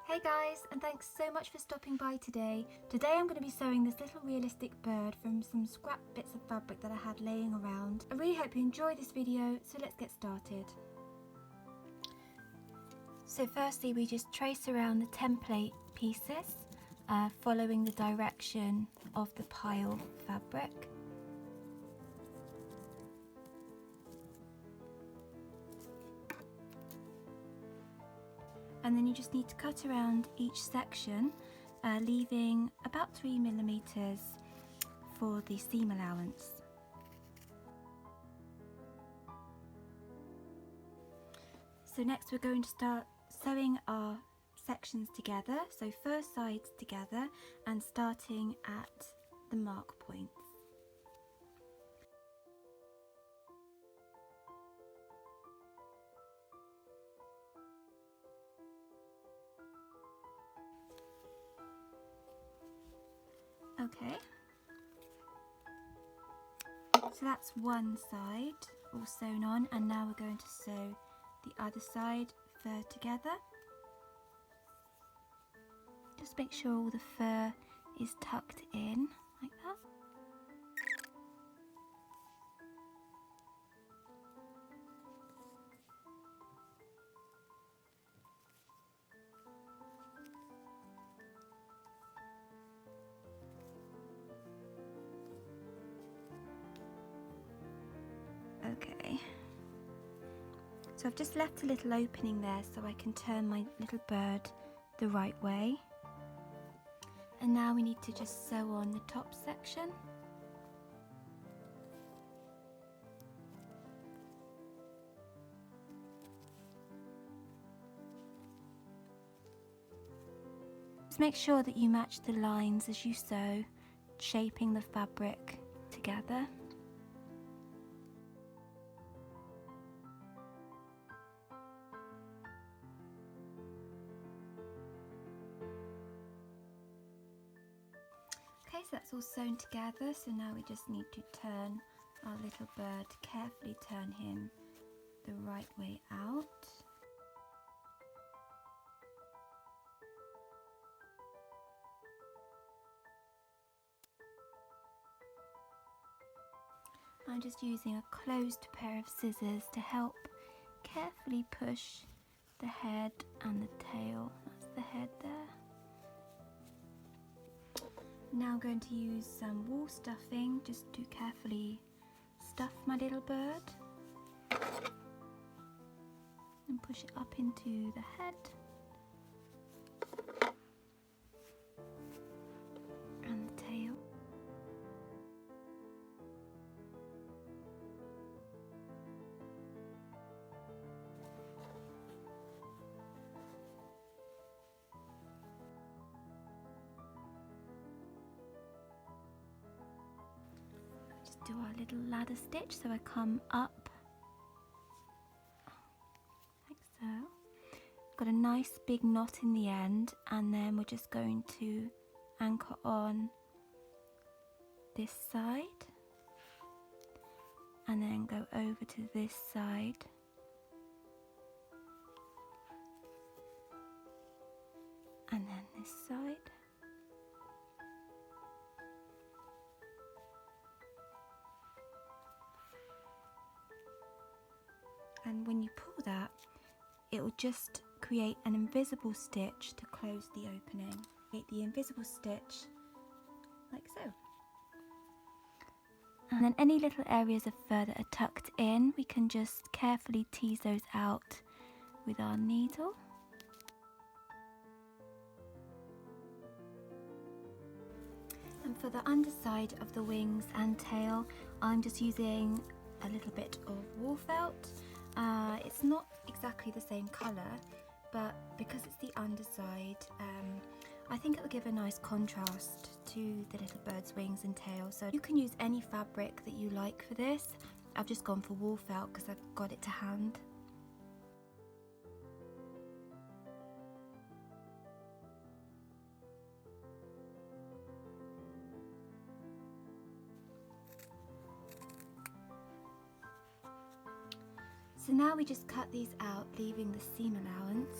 Hey guys, and thanks so much for stopping by today. Today I'm going to be sewing this little realistic bird from some scrap bits of fabric that I had laying around. I really hope you enjoy this video, so let's get started. So firstly we just trace around the template pieces, following the direction of the pile fabric. And then you just need to cut around each section, leaving about 3mm for the seam allowance. So next we're going to start sewing our sections together, so first sides together and starting at the mark points. Okay, so that's one side all sewn on, and now we're going to sew the other side fur together. Just make sure all the fur is tucked in like that. Okay, so I've just left a little opening there so I can turn my little bird the right way. And now we need to just sew on the top section. Just make sure that you match the lines as you sew, shaping the fabric together. Okay, so that's all sewn together, so now we just need to turn our little bird, carefully turn him the right way out. I'm just using a closed pair of scissors to help carefully push the head and the tail. That's the head there. Now I'm going to use some wool stuffing just to carefully stuff my little bird and push it up into the head and the tail. Do our little ladder stitch, so I come up like so. Got a nice big knot in the end, and then we're just going to anchor on this side and then go over to this side and then this side. And when you pull that, it will just create an invisible stitch to close the opening. Create the invisible stitch like so. And then any little areas of fur that are tucked in, we can just carefully tease those out with our needle. And for the underside of the wings and tail, I'm just using a little bit of wool felt. It's not exactly the same colour, but because it's the underside, I think it will give a nice contrast to the little bird's wings and tail. So you can use any fabric that you like for this. I've just gone for wool felt because I've got it to hand. So now we just cut these out, leaving the seam allowance.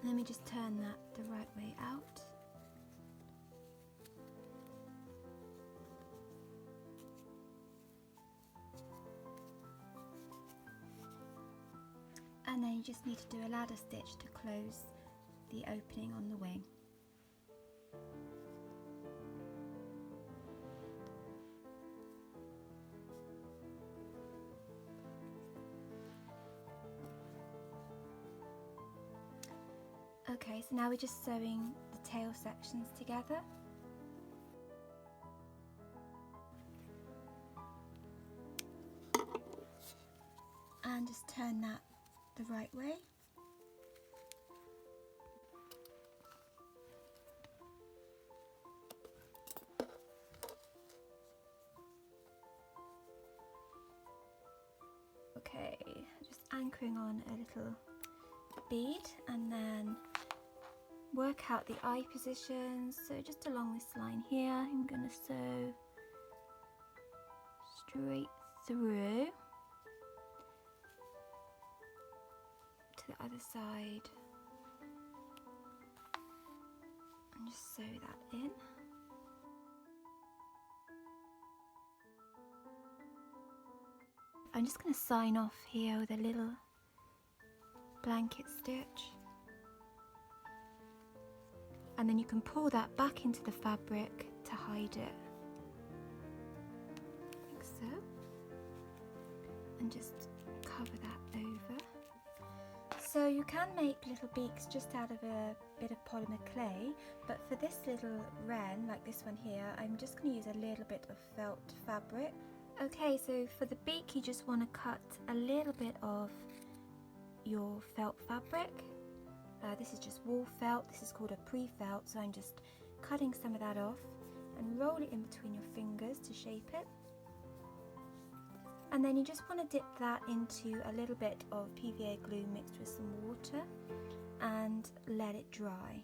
Let me just turn that the right way out. And then you just need to do a ladder stitch to close the opening on the wing. Okay, so now we're just sewing the tail sections together. And just turn that the right way. Okay, just anchoring on a little bead and then work out the eye positions. So just along this line here, I'm going to sew straight through to the other side and just sew that in. I'm just going to sign off here with a little blanket stitch, and then you can pull that back into the fabric to hide it, like so, and just cover that over. So you can make little beaks just out of a bit of polymer clay, but for this little wren, like this one here, I'm just going to use a little bit of felt fabric. Okay, so for the beak you just want to cut a little bit of your felt fabric. This is just wool felt, this is called a pre-felt, so I'm just cutting some of that off and roll it in between your fingers to shape it. And then you just want to dip that into a little bit of PVA glue mixed with some water and let it dry.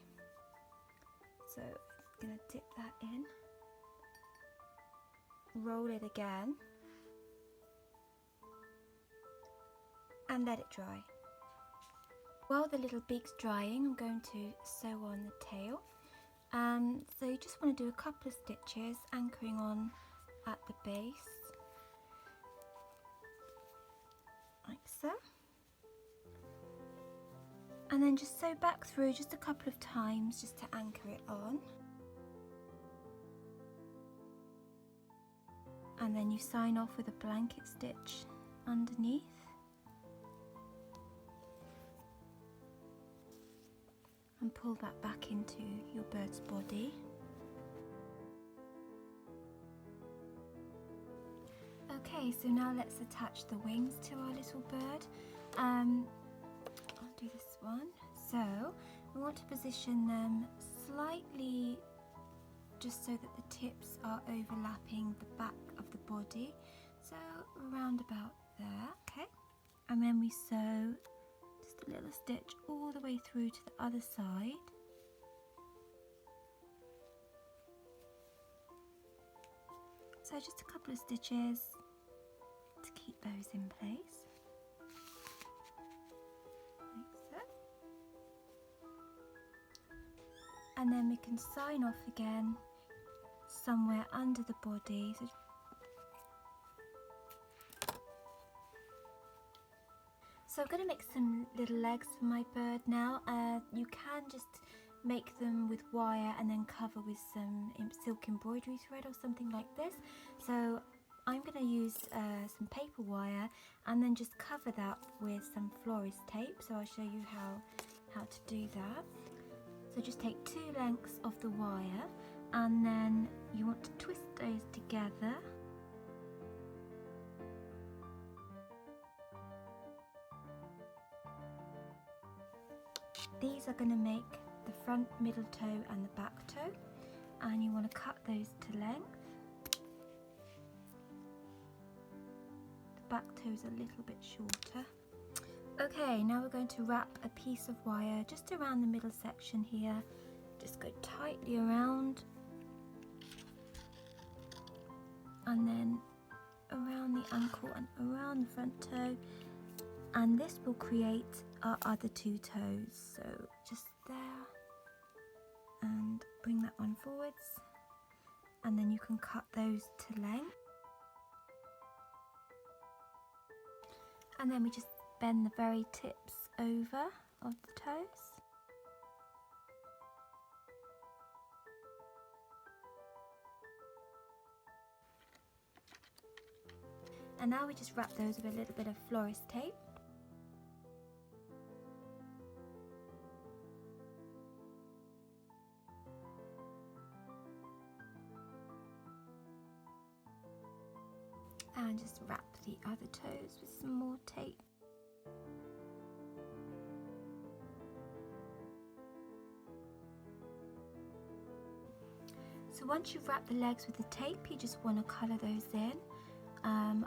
So I'm going to dip that in, roll it again and let it dry. While the little beak's drying, I'm going to sew on the tail. So you just want to do a couple of stitches anchoring on at the base, like so, and then just sew back through just a couple of times just to anchor it on, and then you sign off with a blanket stitch underneath. And pull that back into your bird's body. Okay, so now let's attach the wings to our little bird. I'll do this one. So we want to position them slightly just so that the tips are overlapping the back of the body. So around about there, okay? And then we sew just a little stitch all the way through to the other side. So just a couple of stitches to keep those in place, like so. And then we can sign off again somewhere under the body. So I'm going to make some little legs for my bird now. You can just make them with wire and then cover with some silk embroidery thread or something like this. So I'm going to use some paper wire and then just cover that with some florist tape. So I'll show you how to do that. So just take 2 lengths of the wire and then you want to twist those together. These are going to make the front, middle toe and the back toe, and you want to cut those to length. The back toe is a little bit shorter. Okay, now we're going to wrap a piece of wire just around the middle section here. Just go tightly around and then around the ankle and around the front toe, and this will create our other two toes. So just there, and bring that one forwards, and then you can cut those to length. And then we just bend the very tips over of the toes. And now we just wrap those with a little bit of florist tape. And just wrap the other toes with some more tape. So once you've wrapped the legs with the tape, you just want to colour those in.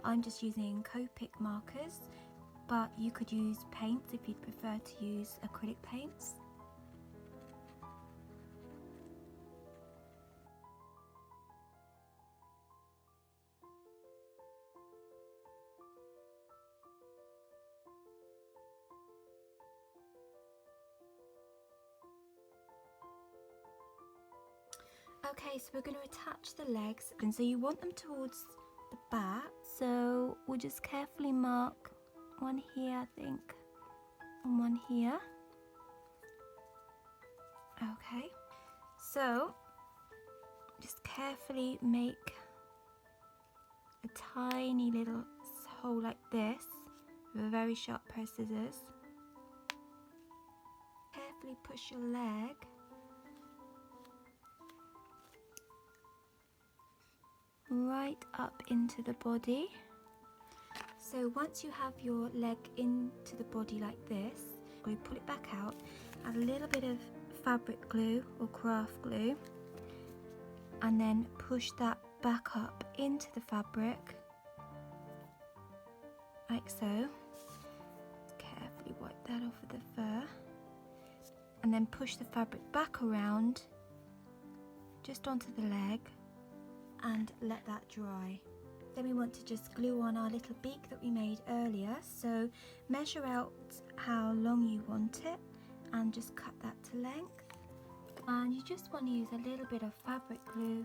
I'm just using Copic markers, but you could use paints if you'd prefer to use acrylic paints. Okay, so we're going to attach the legs, and so you want them towards the back, so we'll just carefully mark one here, I think, and one here. Okay, so just carefully make a tiny little hole like this with a very sharp pair of scissors. Carefully push your leg right up into the body. So once you have your leg into the body like this, we pull it back out, add a little bit of fabric glue or craft glue, and then push that back up into the fabric like so. Carefully wipe that off with the fur, and then push the fabric back around just onto the leg and let that dry. Then we want to just glue on our little beak that we made earlier. So measure out how long you want it and just cut that to length. And you just want to use a little bit of fabric glue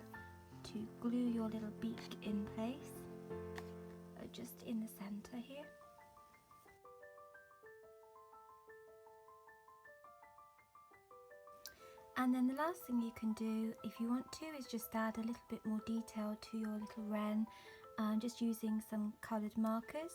to glue your little beak in place, just in the center here. And then the last thing you can do, if you want to, is just add a little bit more detail to your little wren, just using some coloured markers.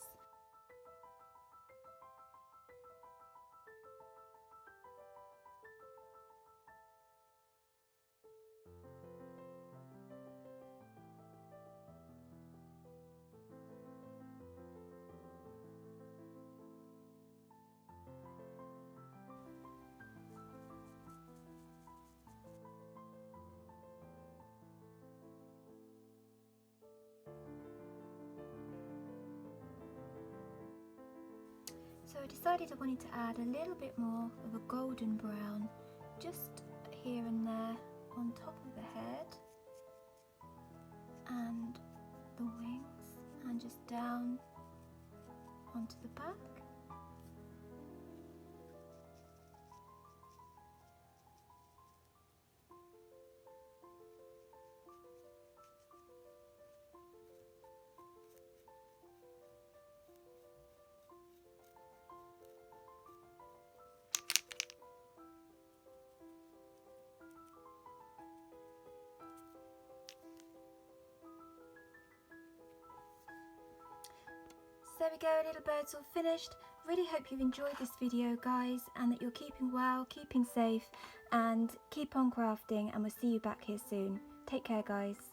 So I decided I wanted to add a little bit more of a golden brown just here and there on top of the head and the wings, and just down onto the back. There we go, little birds all finished. Really hope you've enjoyed this video, guys, and that you're keeping well, keeping safe, and keep on crafting, and we'll see you back here soon. Take care, guys.